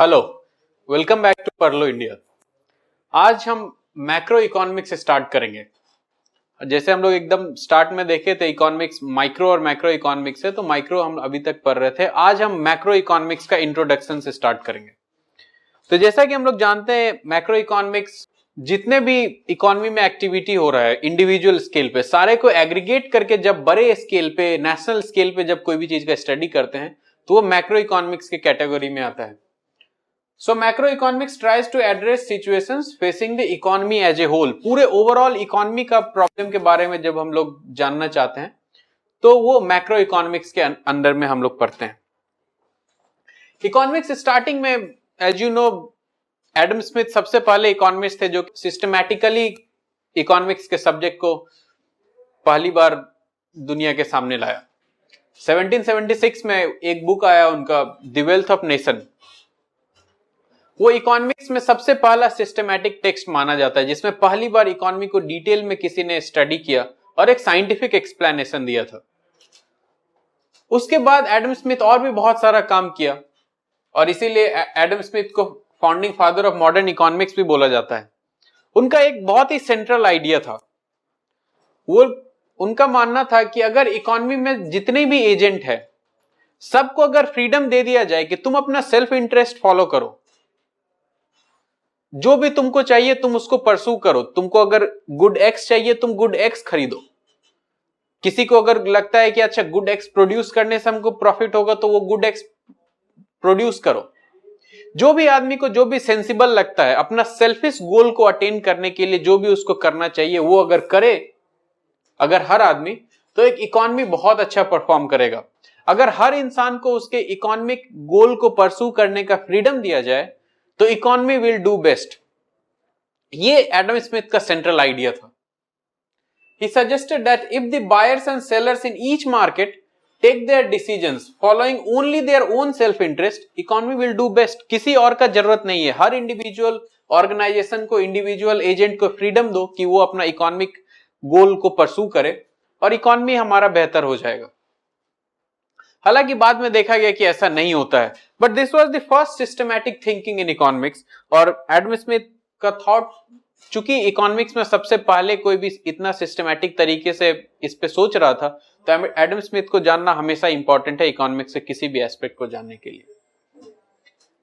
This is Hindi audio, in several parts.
Hello, welcome back to Parlo India. आज हम मैक्रो इकोनॉमिक्स स्टार्ट करेंगे। जैसे हम लोग एकदम स्टार्ट में देखे थे इकोनॉमिक्स माइक्रो और मैक्रो इकोनॉमिक्स है, तो माइक्रो हम अभी तक पढ़ रहे थे। आज हम मैक्रो इकोनॉमिक्स का इंट्रोडक्शन से स्टार्ट करेंगे। तो जैसा कि हम लोग जानते हैं, मैक्रो इकोनॉमिक्स जितने भी इकोनॉमी में एक्टिविटी हो रहा है इंडिविजुअल स्केल पे, सारे को एग्रीगेट करके जब बड़े स्केल पे, नेशनल स्केल पे जब कोई भी चीज का स्टडी करते हैं तो वो मैक्रो इकोनॉमिक्स के कैटेगरी में आता है। So macroeconomics tries to address situations facing the economy as a whole। पूरे ओवरऑल इकोनॉमी का प्रॉब्लम के बारे में जब हम लोग जानना चाहते हैं तो वो मैक्रो इकोनॉमिक्स के अंदर में हम लोग पढ़ते हैं। इकोनॉमिक्स स्टार्टिंग में as you know Adam Smith सबसे पहले इकोनॉमिस्ट थे जो सिस्टमैटिकली इकोनॉमिक्स के सब्जेक्ट को पहली बार दुनिया के सामने लाया। 1776 में एक बुक आया उनका, द वेल्थ ऑफ नेशन। वो इकोनॉमिक्स में सबसे पहला सिस्टमैटिक टेक्स्ट माना जाता है जिसमें पहली बार इकोनॉमी को डिटेल में किसी ने स्टडी किया और एक साइंटिफिक एक्सप्लेनेशन दिया था। उसके बाद एडम स्मिथ और भी बहुत सारा काम किया और इसीलिए एडम स्मिथ को founding father of modern economics भी बोला जाता है। उनका एक बहुत ही सेंट्रल आइडिया था। वो उनका मानना था कि अगर इकोनॉमी में जितने भी एजेंट है सबको अगर फ्रीडम दे दिया जाए कि तुम अपना सेल्फ इंटरेस्ट फॉलो करो, जो भी तुमको चाहिए तुम उसको परसू करो। तुमको अगर गुड एक्स चाहिए तुम गुड एक्स खरीदो। किसी को अगर लगता है कि अच्छा गुड एक्स प्रोड्यूस करने से हमको प्रॉफिट होगा तो वो गुड एक्स प्रोड्यूस करो। जो भी आदमी को जो भी सेंसिबल लगता है अपना सेल्फिश गोल को अटेन करने के लिए जो भी उसको करना चाहिए वो अगर करे, अगर हर आदमी, तो एक इकोनॉमी बहुत अच्छा परफॉर्म करेगा। अगर हर इंसान को उसके इकोनॉमिक गोल को परसू करने का फ्रीडम दिया जाए तो इकोनॉमी विल डू बेस्ट। ये एडम स्मिथ का सेंट्रल आइडिया था। He suggested that if the buyers and sellers in each market take their decisions following only their own self interest, economy will do best। किसी और का जरूरत नहीं है। हर इंडिविजुअल ऑर्गेनाइजेशन को, इंडिविजुअल एजेंट को फ्रीडम दो कि वो अपना इकोनॉमिक गोल को परसू करे और इकोनॉमी हमारा बेहतर हो जाएगा। हालांकि बाद में देखा गया कि ऐसा नहीं होता है, but this was the first systematic thinking in economics. और एडम स्मिथ का थॉट, चूंकि इकोनॉमिक्स में सबसे पहले कोई भी इतना सिस्टमैटिक तरीके से इस पे सोच रहा था, तो एडम स्मिथ को जानना हमेशा इंपॉर्टेंट है इकोनॉमिक्स से किसी भी एस्पेक्ट को जानने के लिए।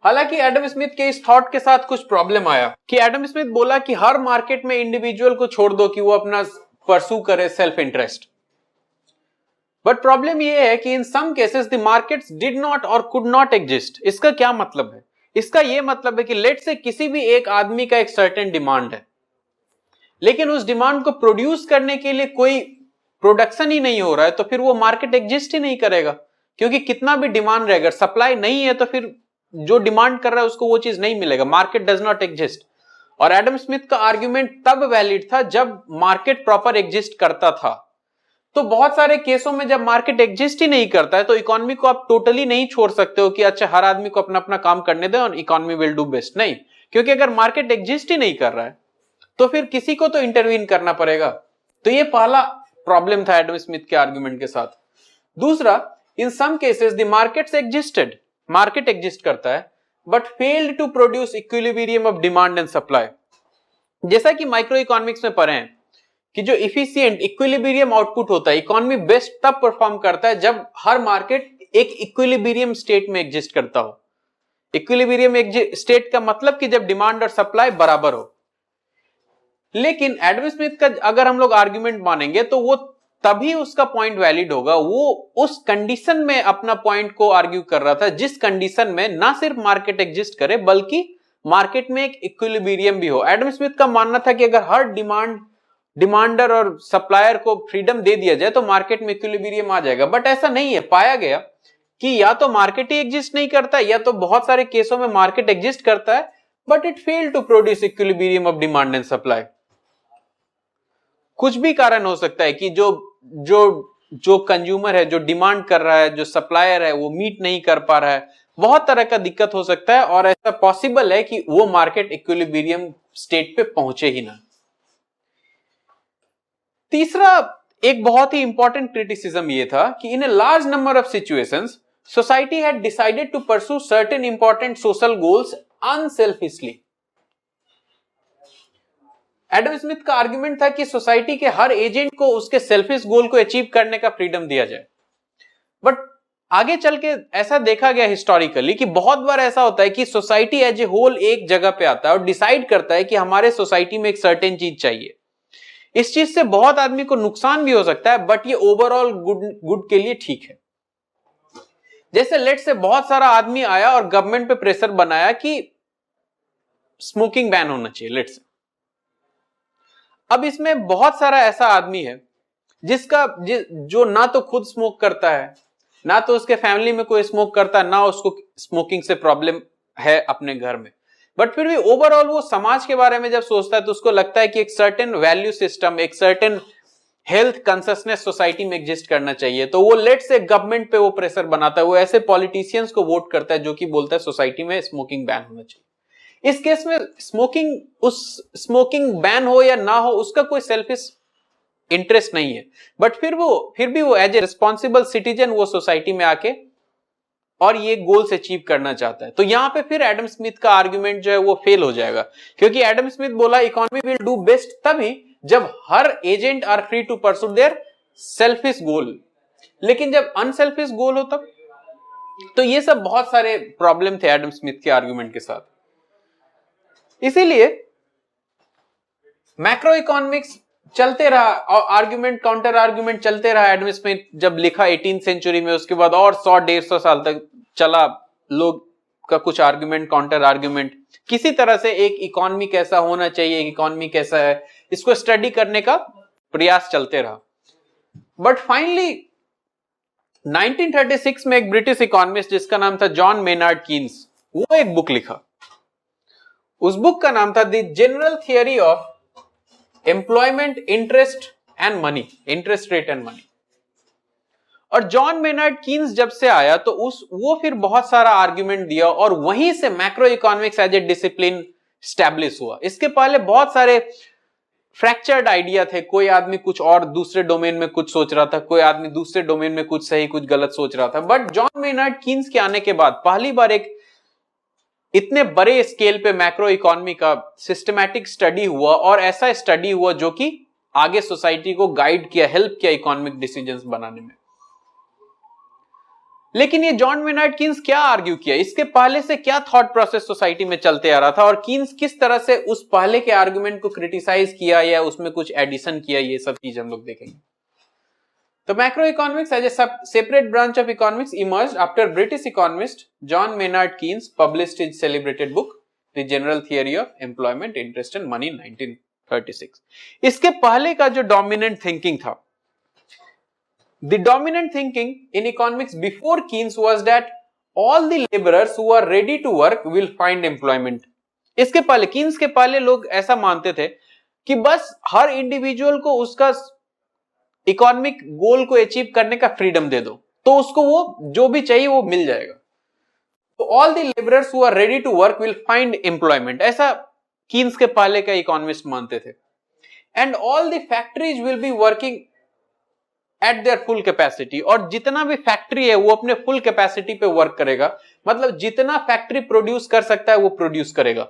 हालांकि एडम स्मिथ के इस थॉट के साथ कुछ प्रॉब्लम आया कि एडम स्मिथ बोला कि हर मार्केट में इंडिविजुअल को छोड़ दो कि वो अपना परसू करे सेल्फ इंटरेस्ट। बट प्रॉब्लम यह है कि in some cases the markets did not और कुड नॉट एग्जिस्ट। इसका क्या मतलब है? इसका यह मतलब है कि लेट से किसी भी एक आदमी का एक सर्टेन डिमांड है, लेकिन उस डिमांड को प्रोड्यूस करने के लिए कोई प्रोडक्शन ही नहीं हो रहा है, तो फिर वो मार्केट एग्जिस्ट ही नहीं करेगा। क्योंकि कितना भी डिमांड रहेगा, सप्लाई नहीं है तो फिर जो डिमांड कर रहा है उसको वो चीज नहीं मिलेगा। Market does not exist. और एडम स्मिथ का आर्ग्यूमेंट तब वैलिड था जब मार्केट प्रॉपर एग्जिस्ट करता था। तो बहुत सारे केसों में जब मार्केट एग्जिस्ट ही नहीं करता है तो इकोनॉमी को आप टोटली नहीं छोड़ सकते हो कि अच्छा हर आदमी को अपना अपना काम करने दें और इकोनॉमी विल डू बेस्ट। नहीं, क्योंकि अगर मार्केट एग्जिस्ट ही नहीं कर रहा है तो फिर किसी को तो इंटरवीन करना पड़ेगा। तो ये पहला प्रॉब्लम था एडम स्मिथ के आर्गुमेंट के साथ। दूसरा, in some cases the markets existed, market exist करता है but failed to produce equilibrium of demand and supply. जैसा कि माइक्रो इकोनॉमिक्स में पढ़े हैं कि जो इफिशिएंट इक्विलिब्रियम आउटपुट होता है, इकोनॉमी बेस्ट तब परफॉर्म करता है जब हर मार्केट एक इक्विलिब्रियम स्टेट में एग्जिस्ट करता हो। इक्विलिब्रियम स्टेट का मतलब कि जब डिमांड और सप्लाई बराबर हो। लेकिन एडम स्मिथ का अगर हम लोग आर्ग्यूमेंट मानेंगे तो वो तभी उसका पॉइंट वैलिड होगा। वो उस कंडीशन में अपना पॉइंट को आर्ग्यू कर रहा था जिस कंडीशन में ना सिर्फ मार्केट एग्जिस्ट करे बल्कि मार्केट में एक इक्विलिब्रियम भी हो। एडम स्मिथ का मानना था कि अगर हर डिमांडर और सप्लायर को फ्रीडम दे दिया जाए तो मार्केट में इक्विलिब्रियम आ जाएगा। बट ऐसा नहीं है। पाया गया कि या तो मार्केट ही एग्जिस्ट नहीं करता या तो बहुत सारे केसों में मार्केट एग्जिस्ट करता है but it fail to produce equilibrium of demand and supply. कुछ भी कारण हो सकता है कि जो कंज्यूमर है, जो डिमांड कर रहा है, जो सप्लायर है वो मीट नहीं कर पा रहा है। बहुत तरह का दिक्कत हो सकता है और ऐसा पॉसिबल है कि वो मार्केट इक्विलिब्रियम स्टेट पे पहुंचे ही ना। तीसरा एक बहुत ही इंपॉर्टेंट क्रिटिसिज्म ये था कि in a large number of situations society had decided to pursue certain important social goals unselfishly. Adam Smith का आर्गुमेंट था कि सोसाइटी के हर एजेंट को उसके सेल्फिश गोल को अचीव करने का फ्रीडम दिया जाए। बट आगे चल के ऐसा देखा गया हिस्टोरिकली कि बहुत बार ऐसा होता है कि सोसाइटी एज ए होल एक जगह पे आता है और डिसाइड करता है कि हमारे सोसाइटी में एक सर्टेन चीज चाहिए। इस चीज से बहुत आदमी को नुकसान भी हो सकता है, बट ये ओवरऑल गुड के लिए ठीक है। जैसे लेट से बहुत सारा आदमी आया और गवर्नमेंट पे प्रेशर बनाया कि स्मोकिंग बैन होना चाहिए, लेट से। अब इसमें बहुत सारा ऐसा आदमी है जो ना तो खुद स्मोक करता है, ना तो उसके फैमिली में कोई स्मोक करता है, ना उसको स्मोकिंग से प्रॉब्लम है अपने घर में, बट फिर भी ओवरऑल वो समाज के बारे में जब सोचता है तो उसको लगता है कि एक सर्टेन वैल्यू सिस्टम, एक सर्टेन हेल्थ कॉन्शियसनेस सोसाइटी में एग्जिस्ट करना चाहिए। तो वो लेट से गवर्नमेंट पे वो प्रेशर बनाता है, वो ऐसे पॉलिटिशियंस को वोट करता है जो कि बोलता है सोसाइटी में स्मोकिंग बैन होना चाहिए। इस केस में स्मोकिंग बैन हो या ना हो उसका कोई सेल्फिश इंटरेस्ट नहीं है, बट फिर भी वो एज ए रिस्पॉन्सिबल सिटीजन वो सोसाइटी में आके और ये गोल्स अचीव करना चाहता है। तो यहां पे फिर एडम स्मिथ का आर्गुमेंट जो है वो फेल हो जाएगा, क्योंकि एडम स्मिथ बोला इकोनॉमी विल डू बेस्ट तभी जब हर agent are free to pursue their selfish goal. लेकिन जब अनसेल्फिश गोल हो तब तो ये सब बहुत सारे प्रॉब्लम थे एडम स्मिथ के आर्गुमेंट के साथ। इसीलिए मैक्रो इकोनॉमिक्स चलते रहा और आर्गुमेंट काउंटर आर्गुमेंट चलते रहा। एडम स्मिथ जब लिखा 18th सेंचुरी में, उसके बाद और 100-150 साल तक चला लोग का कुछ आर्गुमेंट काउंटर आर्गुमेंट, किसी तरह से एक इकोनॉमी कैसा होना चाहिए, एक इकोनॉमी कैसा है, इसको स्टडी करने का प्रयास चलते रहा। बट फाइनली 1936 में एक ब्रिटिश इकोनॉमिस्ट जिसका नाम था जॉन मेनार्ड कीन्स, वो एक बुक लिखा। उस बुक का नाम था the general theory of employment, interest and money, interest rate and money. और जॉन मेनार्ड कीन्स जब से आया तो वो फिर बहुत सारा आर्गुमेंट दिया और वहीं से macro economics as a discipline establish हुआ। इसके पहले बहुत सारे फ्रैक्चर्ड आइडिया थे, कोई आदमी कुछ और दूसरे डोमेन में कुछ सोच रहा था, कोई आदमी दूसरे डोमेन में कुछ सही कुछ गलत सोच रहा था। बट जॉन मेनार्ड कीन्स के आने के बाद पहली बार एक इतने बड़े स्केल पे मैक्रो इकोनॉमी का सिस्टमैटिक स्टडी हुआ, और ऐसा स्टडी हुआ जो कि आगे सोसाइटी को गाइड किया, हेल्प किया इकोनॉमिक डिसीजंस बनाने में। लेकिन ये जॉन मेनार्ड कीन्स क्या आर्ग्यू किया, इसके पहले से क्या थॉट प्रोसेस सोसाइटी में चलते आ रहा था, और कीन्स किस तरह से उस पहले के आर्गुमेंट को क्रिटिसाइज किया या उसमें कुछ एडिशन किया, ये सब चीज हम लोग देखेंगे। तो macro economics as a separate branch of economics emerged after British economist John Maynard Keynes published his celebrated book the general theory of employment, interest and money 1936। इसके पहले का जो डोमिनेंट थिंकिंग था, the dominant thinking in economics before Keynes was that all the laborers who are ready to work will find employment। इसके पहले कीन्स के पहले लोग ऐसा मानते थे कि बस हर इंडिविजुअल को उसका इकोनॉमिक गोल को अचीव करने का फ्रीडम दे दो तो उसको वो जो भी चाहिए वो मिल जाएगा। तो all the labourers who are ready to work will find employment, ऐसा कीन्स के पहले का इकोनॉमिस्ट मानते थे। And all the factories will be working at their full capacity, और जितना भी फैक्ट्री है वो अपने फुल कैपेसिटी पे वर्क करेगा, मतलब जितना फैक्ट्री प्रोड्यूस कर सकता है वो प्रोड्यूस करेगा।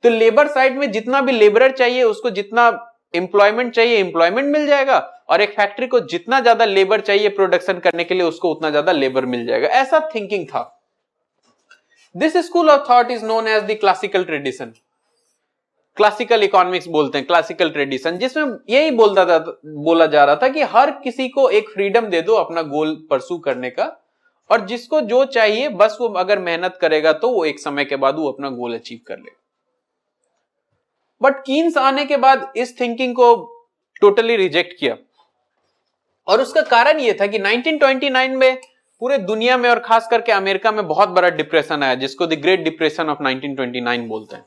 तो लेबर साइड में जितना भी लेबरर चाहिए उसको जितना एम्प्लॉयमेंट चाहिए एम्प्लॉयमेंट मिल जाएगा, और एक फैक्ट्री को जितना ज्यादा लेबर चाहिए प्रोडक्शन करने के लिए उसको उतना ज्यादा लेबर मिल जाएगा। ऐसा थिंकिंग था। This school of thought is known as the classical tradition. Classical economics बोलते हैं, क्लासिकल ट्रेडिशन, जिसमें यही बोला जा रहा था कि हर किसी को एक फ्रीडम दे दो अपना गोल परस्यू करने का, और जिसको जो चाहिए बस वो अगर मेहनत करेगा तो वो एक समय के बाद वो अपना गोल अचीव कर लेगा। बट कीन्स आने के बाद इस थिंकिंग को टोटली रिजेक्ट किया, और उसका कारण ये था कि 1929 में पूरे दुनिया में और खास करके अमेरिका में बहुत बड़ा डिप्रेशन आया, जिसको द ग्रेट डिप्रेशन ऑफ 1929 बोलते हैं।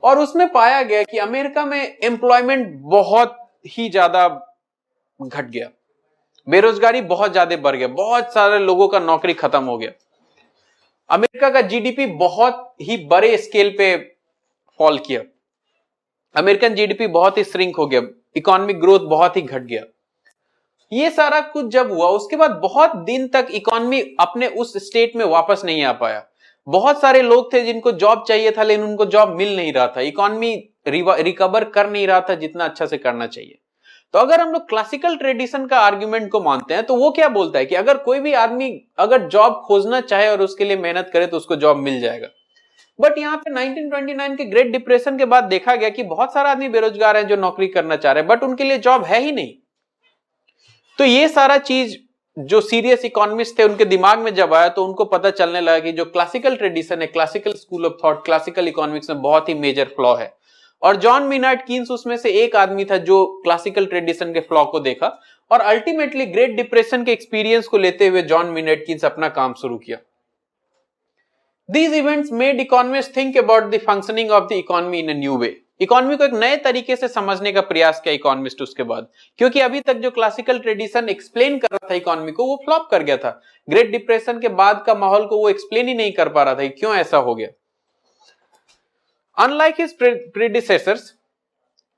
और उसमें पाया गया कि अमेरिका में एम्प्लॉयमेंट बहुत ही ज्यादा घट गया, बेरोजगारी बहुत ज्यादा बढ़ गया, बहुत सारे लोगों का नौकरी खत्म हो गया। अमेरिका का जीडीपी बहुत ही बड़े स्केल पे फॉल किया, अमेरिकन जीडीपी बहुत ही श्रिंक हो गया, इकोनॉमिक ग्रोथ बहुत ही घट गया। ये सारा कुछ जब हुआ उसके बाद बहुत दिन तक इकोनॉमी अपने उस स्टेट में वापस नहीं आ पाया। बहुत सारे लोग थे जिनको जॉब चाहिए था लेकिन उनको जॉब मिल नहीं रहा था, इकोनॉमी रिकवर कर नहीं रहा था जितना अच्छा से करना चाहिए। तो अगर हम लोग क्लासिकल ट्रेडिशन का आर्ग्यूमेंट को मानते हैं तो वो क्या बोलता है कि अगर कोई भी आदमी अगर जॉब खोजना चाहे और उसके लिए मेहनत करे तो उसको जॉब मिल जाएगा। बट यहाँ पे 1929 के ग्रेट डिप्रेशन के बाद देखा गया कि बहुत सारा आदमी बेरोजगार है जो नौकरी करना चाह रहे हैं बट उनके लिए जॉब है ही नहीं। तो ये सारा चीज जो सीरियस इकोनॉमिस्ट थे उनके दिमाग में जब आया तो उनको पता चलने लगा कि जो क्लासिकल ट्रेडिशन है, classical school of thought, classical economics में बहुत ही मेजर फ्लॉ है। और जॉन मेनार्ड कीन्स उसमें से एक आदमी था जो क्लासिकल ट्रेडिशन के फ्लॉ को देखा और अल्टीमेटली ग्रेट डिप्रेशन के एक्सपीरियंस को लेते हुए जॉन मेनार्ड कीन्स अपना काम शुरू किया। These events made economists think about the functioning of the economy in a new way. Economy को एक नए तरीके से समझने का प्रयास किया इकोनॉमिस्ट उसके बाद, क्योंकि अभी तक जो क्लासिकल ट्रेडिशन एक्सप्लेन कर रहा था इकोनॉमी को वो फ्लॉप कर गया था। ग्रेट डिप्रेशन के बाद का माहौल को वो एक्सप्लेन ही नहीं कर पा रहा था, क्यों ऐसा हो गया। Unlike his predecessors,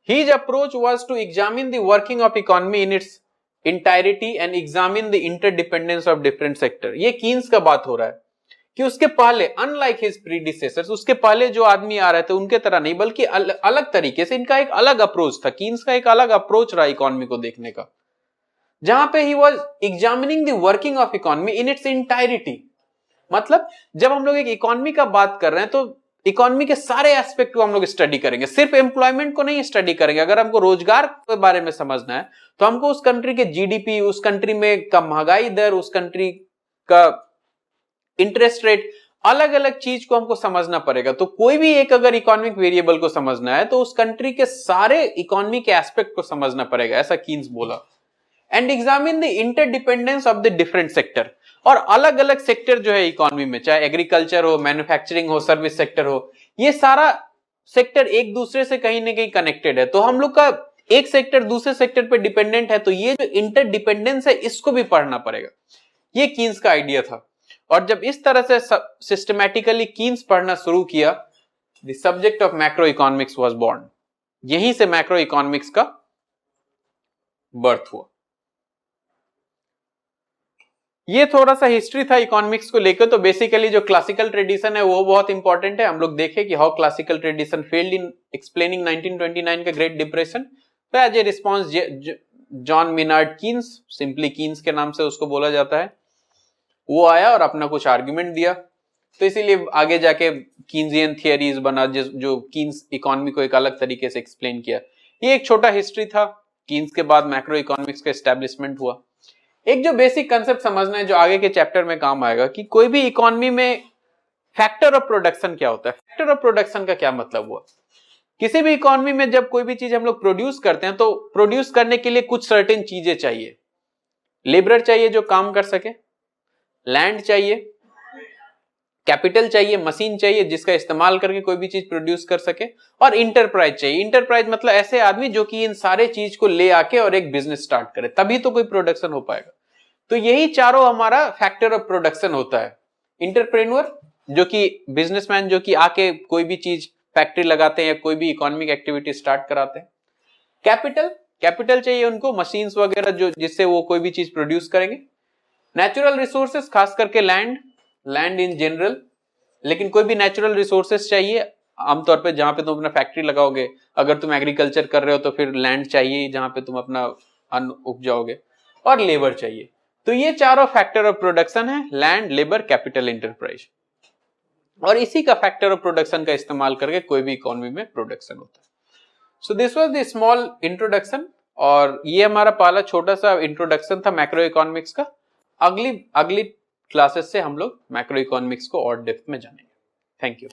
his approach was to examine the working of economy in its entirety and examine the interdependence of different sectors. ये कीन्स का बात हो रहा है कि उसके पहले अनलाइक हिज प्रीडिसेसर्स, उसके पहले जो आदमी आ रहे थे उनके तरह नहीं बल्कि अलग तरीके से इनका एक अलग अप्रोच था। कीन्स का एक अलग अप्रोच रहा इकोनॉमी को देखने का, जहां पे he was examining the working of economy in its entirety. मतलब जब हम लोग एक इकोनॉमी का बात कर रहे हैं तो इकोनॉमी के सारे एस्पेक्ट को हम लोग स्टडी करेंगे, सिर्फ एम्प्लॉयमेंट को नहीं स्टडी करेंगे। अगर हमको रोजगार के बारे में समझना है तो हमको उस कंट्री के जीडीपी, उस कंट्री में का महंगाई दर, उस कंट्री का इंटरेस्ट रेट, अलग अलग चीज को हमको समझना पड़ेगा। तो कोई भी एक अगर इकोनॉमिक वेरिएबल को समझना है तो उस कंट्री के सारे इकोनॉमी के एस्पेक्ट को समझना पड़ेगा, ऐसा कीन्स बोला। And examine the interdependence of the different sector, और अलग अलग सेक्टर जो है इकोनॉमी में, चाहे एग्रीकल्चर हो, मैन्युफैक्चरिंग हो, सर्विस सेक्टर हो, ये सारा सेक्टर एक दूसरे से कहीं ना कहीं कनेक्टेड है। तो हम लोग का एक सेक्टर दूसरे सेक्टर पे डिपेंडेंट है, तो ये जो इंटरडिपेंडेंस है इसको भी पढ़ना पड़ेगा। ये कीन्स का आइडिया था। और जब इस तरह से सिस्टमैटिकली कीन्स पढ़ना शुरू किया, the subject of macro economics was born. यहीं से मैक्रो इकोनॉमिक्स का बर्थ हुआ। ये थोड़ा सा हिस्ट्री था इकोनॉमिक्स को लेकर। तो बेसिकली जो क्लासिकल ट्रेडिशन है वो बहुत इंपॉर्टेंट है। हम लोग देखें कि how classical tradition failed in explaining 1929 का ग्रेट डिप्रेशन। तो as a response John Maynard Keynes, simply Keynes के नाम से उसको बोला जाता है, वो आया और अपना कुछ आर्गुमेंट दिया। तो इसीलिए आगे जाके कीन्सियन थियरीज बना जो कीन्स इकोनॉमी को एक अलग तरीके से एक्सप्लेन किया। ये एक छोटा हिस्ट्री था। कीन्स के बाद मैक्रो इकोनॉमिक्स का एस्टेब्लिशमेंट हुआ। एक जो बेसिक कंसेप्ट समझना है जो आगे के चैप्टर में काम आएगा कि कोई भी इकोनॉमी में फैक्टर ऑफ प्रोडक्शन क्या होता है। फैक्टर ऑफ प्रोडक्शन का क्या मतलब हुआ। किसी भी इकोनॉमी में जब कोई भी चीज हम लोग प्रोड्यूस करते हैं तो प्रोड्यूस करने के लिए कुछ सर्टेन चीजें चाहिए। लेबर चाहिए जो काम कर सके, लैंड चाहिए, कैपिटल चाहिए, मशीन चाहिए जिसका इस्तेमाल करके कोई भी चीज प्रोड्यूस कर सके, और इंटरप्राइज चाहिए। इंटरप्राइज मतलब ऐसे आदमी जो कि इन सारे चीज को ले आके और एक बिजनेस स्टार्ट करे, तभी तो कोई प्रोडक्शन हो पाएगा। तो यही चारों हमारा फैक्टर ऑफ प्रोडक्शन होता है। इंटरप्रेन्योर जो कि बिजनेसमैन जो कि आके कोई भी चीज फैक्ट्री लगाते हैं या कोई भी इकोनॉमिक एक्टिविटी स्टार्ट कराते हैं। कैपिटल चाहिए उनको, मशीन्स वगैरह जो जिससे वो कोई भी चीज प्रोड्यूस करेंगे। नेचुरल रिसोर्सेस, खास करके लैंड इन जनरल, लेकिन कोई भी नेचुरल रिसोर्सेस चाहिए आमतौर पे जहां पे तुम अपना फैक्ट्री लगाओगे। अगर तुम एग्रीकल्चर कर रहे हो तो फिर लैंड चाहिए जहां पे तुम अपना अन्न उपजाओगे, और लेबर चाहिए। तो ये चारों फैक्टर ऑफ प्रोडक्शन है, लैंड, लेबर, कैपिटल, इंटरप्राइज। और इसी का फैक्टर ऑफ प्रोडक्शन का इस्तेमाल करके कोई भी इकोनॉमी में प्रोडक्शन होता है। So this was the small introduction, और ये हमारा पहला छोटा सा इंट्रोडक्शन था मैक्रो इकोनॉमिक्स का। अगली क्लासेस से हम लोग मैक्रो इकोनॉमिक्स को और डेप्थ में जानेंगे। Thank you.